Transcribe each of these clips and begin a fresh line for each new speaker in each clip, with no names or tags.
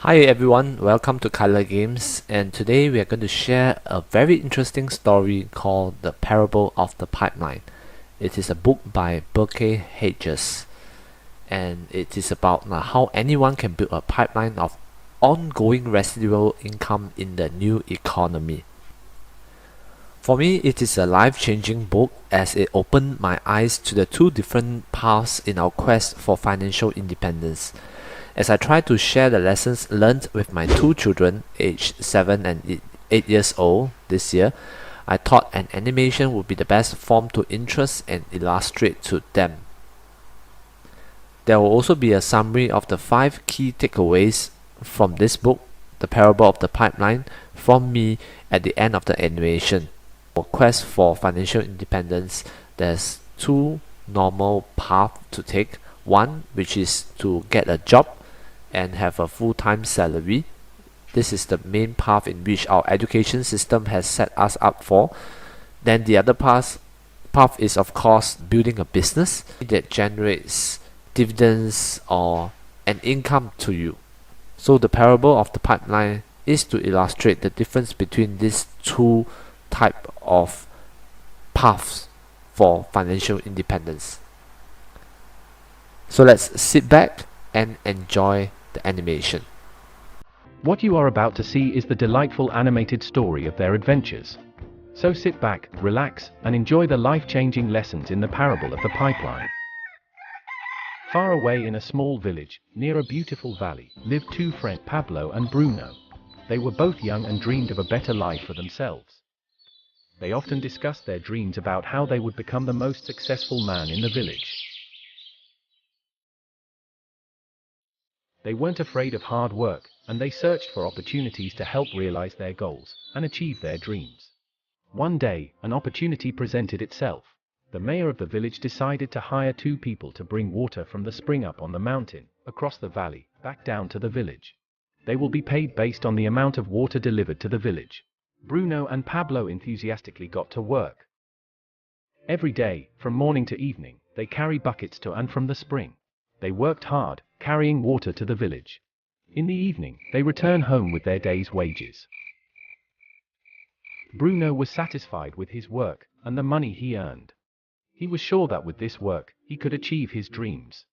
Hi everyone, welcome to Color Games, and today we are going to share a very interesting story called The Parable of the Pipeline. It is a book by Burke Hedges, and it is about how anyone can build a pipeline of ongoing residual income in the new economy. For me, it is a life-changing book as it opened my eyes to the two different paths in our quest for financial independence. As I try to share the lessons learned with my two children, aged 7 and 8 years old this year, I thought an animation would be the best form to interest and illustrate to them. There will also be a summary of the 5 key takeaways from this book, The Parable of the Pipeline, from me at the end of the animation. For quest for financial independence, there's two normal paths to take. One, which is to get a job and have a full-time salary. This is the main path in which our education system has set us up for. Then the other path is of course building a business that generates dividends or an income to you. So the parable of the pipeline is to illustrate the difference between these two type of paths for financial independence. So let's sit back and enjoy the animation.
What you are about to see is the delightful animated story of their adventures. So sit back, relax, and enjoy the life-changing lessons in the parable of the pipeline. Far away in a small village, near a beautiful valley, lived two friends, Pablo and Bruno. They were both young and dreamed of a better life for themselves. They often discussed their dreams about how they would become the most successful man in the village. They weren't afraid of hard work, and they searched for opportunities to help realize their goals and achieve their dreams. One day, an opportunity presented itself. The mayor of the village decided to hire 2 people to bring water from the spring up on the mountain, across the valley, back down to the village. They will be paid based on the amount of water delivered to the village. Bruno and Pablo enthusiastically got to work. Every day, from morning to evening, they carry buckets to and from the spring. They worked hard, carrying water to the village. In the evening, they return home with their day's wages. Bruno was satisfied with his work and the money he earned. He was sure that with this work, he could achieve his dreams.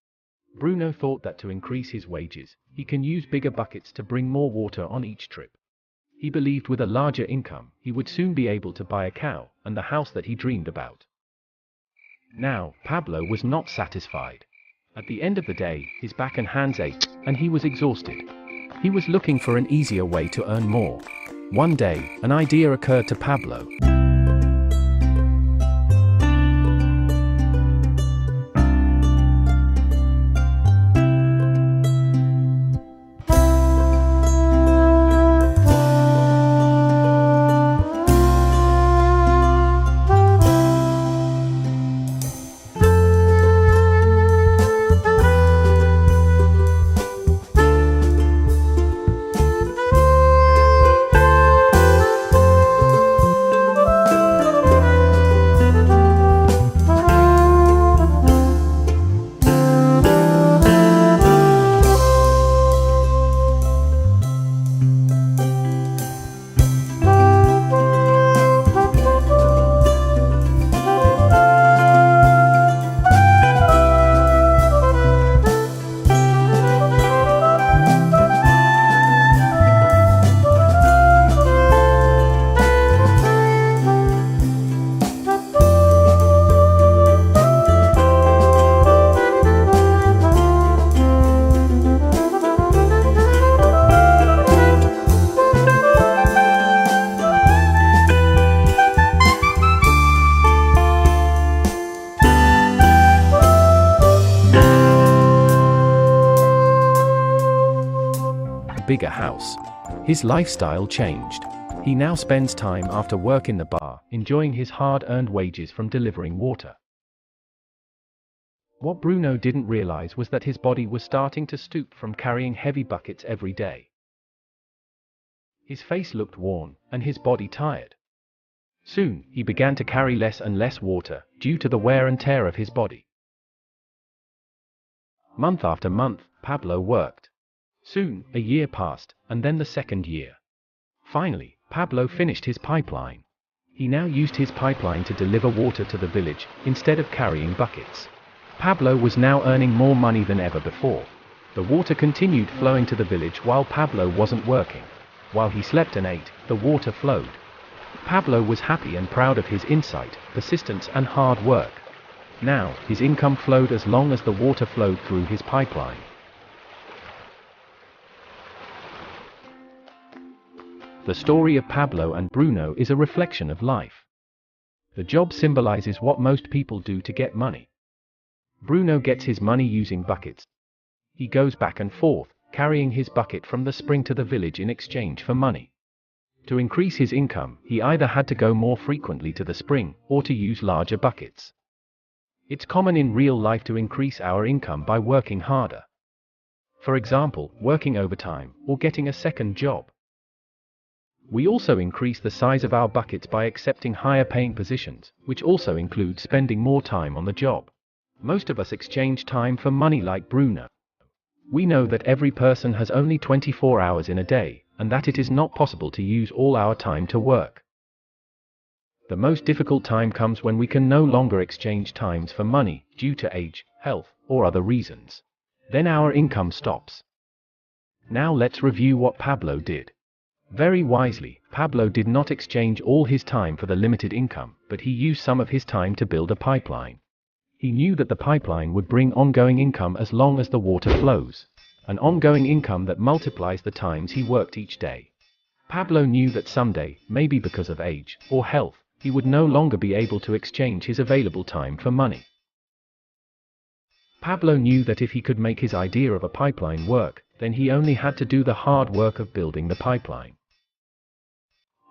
Bruno thought that to increase his wages, he can use bigger buckets to bring more water on each trip. He believed with a larger income, he would soon be able to buy a cow and the house that he dreamed about. Now, Pablo was not satisfied. At the end of the day, his back and hands ached, and he was exhausted. He was looking for an easier way to earn more. One day, an idea occurred to Pablo. Bigger house. His lifestyle changed. He now spends time after work in the bar, enjoying his hard-earned wages from delivering water. What Bruno didn't realize was that his body was starting to stoop from carrying heavy buckets every day. His face looked worn, and his body tired. Soon, he began to carry less and less water, due to the wear and tear of his body. Month after month, Pablo worked. Soon, a year passed, and then the second year. Finally, Pablo finished his pipeline. He now used his pipeline to deliver water to the village, instead of carrying buckets. Pablo was now earning more money than ever before. The water continued flowing to the village while Pablo wasn't working. While he slept and ate, the water flowed. Pablo was happy and proud of his insight, persistence and hard work. Now, his income flowed as long as the water flowed through his pipeline. The story of Pablo and Bruno is a reflection of life. The job symbolizes what most people do to get money. Bruno gets his money using buckets. He goes back and forth, carrying his bucket from the spring to the village in exchange for money. To increase his income, he either had to go more frequently to the spring, or to use larger buckets. It's common in real life to increase our income by working harder. For example, working overtime, or getting a second job. We also increase the size of our buckets by accepting higher paying positions, which also include spending more time on the job. Most of us exchange time for money like Bruno. We know that every person has only 24 hours in a day, and that it is not possible to use all our time to work. The most difficult time comes when we can no longer exchange times for money, due to age, health, or other reasons. Then our income stops. Now let's review what Pablo did. Very wisely, Pablo did not exchange all his time for the limited income, but he used some of his time to build a pipeline. He knew that the pipeline would bring ongoing income as long as the water flows. An ongoing income that multiplies the times he worked each day. Pablo knew that someday, maybe because of age or health, he would no longer be able to exchange his available time for money. Pablo knew that if he could make his idea of a pipeline work, then he only had to do the hard work of building the pipeline.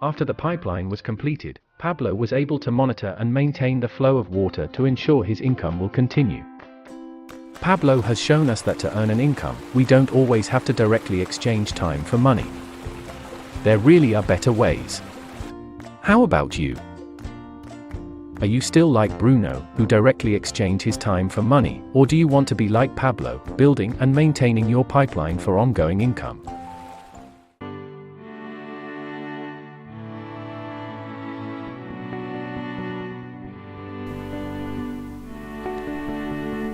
After the pipeline was completed, Pablo was able to monitor and maintain the flow of water to ensure his income will continue. Pablo has shown us that to earn an income, we don't always have to directly exchange time for money. There really are better ways. How about you? Are you still like Bruno, who directly exchanged his time for money, or do you want to be like Pablo, building and maintaining your pipeline for ongoing income?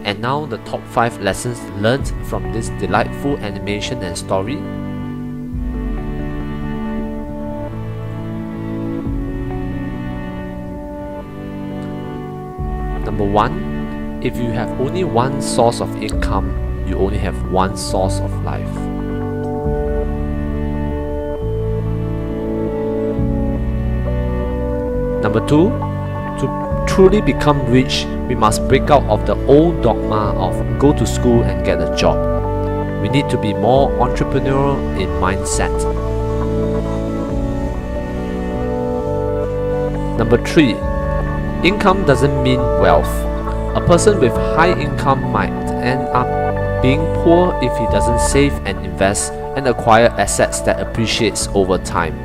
And now the top 5 lessons learned from this delightful animation and story. Number 1. If you have only one source of income, you only have one source of life. Number 2. To truly become rich, we must break out of the old dogma of go to school and get a job. We need to be more entrepreneurial in mindset. Number 3. Income doesn't mean wealth. A person with high income might end up being poor if he doesn't save and invest and acquire assets that appreciates over time.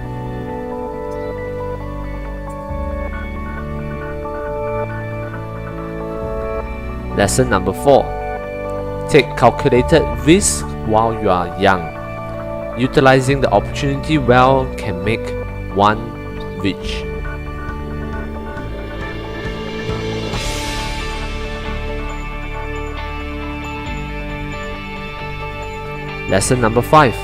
Lesson number 4. Take calculated risks while you are young. Utilizing the opportunity well can make one rich. Lesson number 5.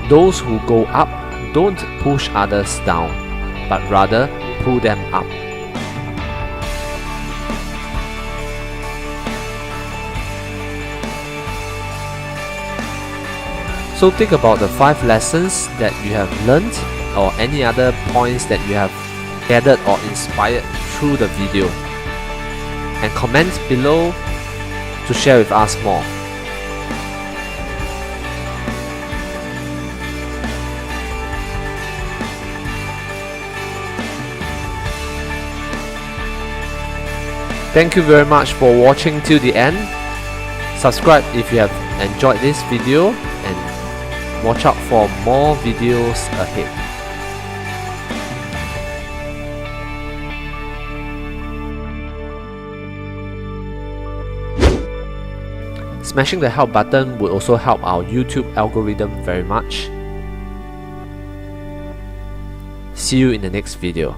Those who go up don't push others down, but rather pull them up. So think about the 5 lessons that you have learned or any other points that you have gathered or inspired through the video, and comment below to share with us more. Thank you very much for watching till the end. Subscribe if you have enjoyed this video and watch out for more videos ahead. Smashing the help button would also help our YouTube algorithm very much. See you in the next video.